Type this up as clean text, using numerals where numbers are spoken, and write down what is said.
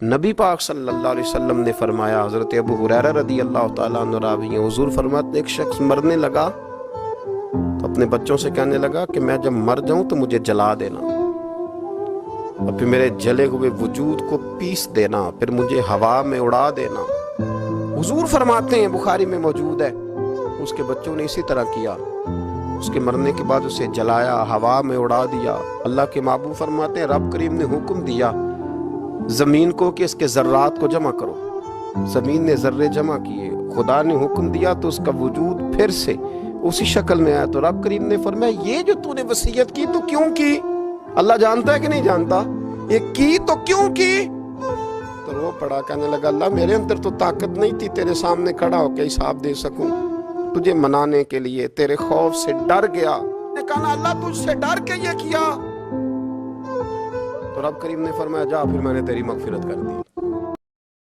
نبی پاک صلی اللہ علیہ وسلم نے فرمایا، حضرت ابو ہریرہ رضی اللہ تعالیٰ عنہ راوی ہیں، حضور فرماتے ایک شخص مرنے لگا تو اپنے بچوں سے کہنے لگا کہ میں جب مر جاؤں تو مجھے جلا دینا، اور پھر میرے جلے ہوئے وجود کو پیس دینا، پھر مجھے ہوا میں اڑا دینا۔ حضور فرماتے ہیں، بخاری میں موجود ہے، اس کے بچوں نے اسی طرح کیا، اس کے مرنے کے بعد اسے جلایا، ہوا میں اڑا دیا۔ اللہ کے محبوب فرماتے ہیں رب کریم نے حکم دیا زمین کو کہ اس کے ذرات کو جمع کرو، زمین نے ذرے جمع کیے، خدا نے حکم دیا تو اس کا وجود پھر سے اسی شکل میں آیا۔ تو رب کریم نے فرمایا یہ جو تو نے وصیت کی تو کیوں کی؟ اللہ جانتا ہے کہ نہیں جانتا؟ یہ کی تو کیوں کی؟ تو رو پڑا، کہنے لگا اللہ میرے اندر تو طاقت نہیں تھی تیرے سامنے کھڑا ہو کے حساب دے سکوں، تجھے منانے کے لیے تیرے خوف سے ڈر گیا۔ نے کہا اللہ تجھ سے ڈر کے یہ کیا؟ تو رب کریم نے فرمایا جا، پھر میں نے تیری مغفرت کر دی۔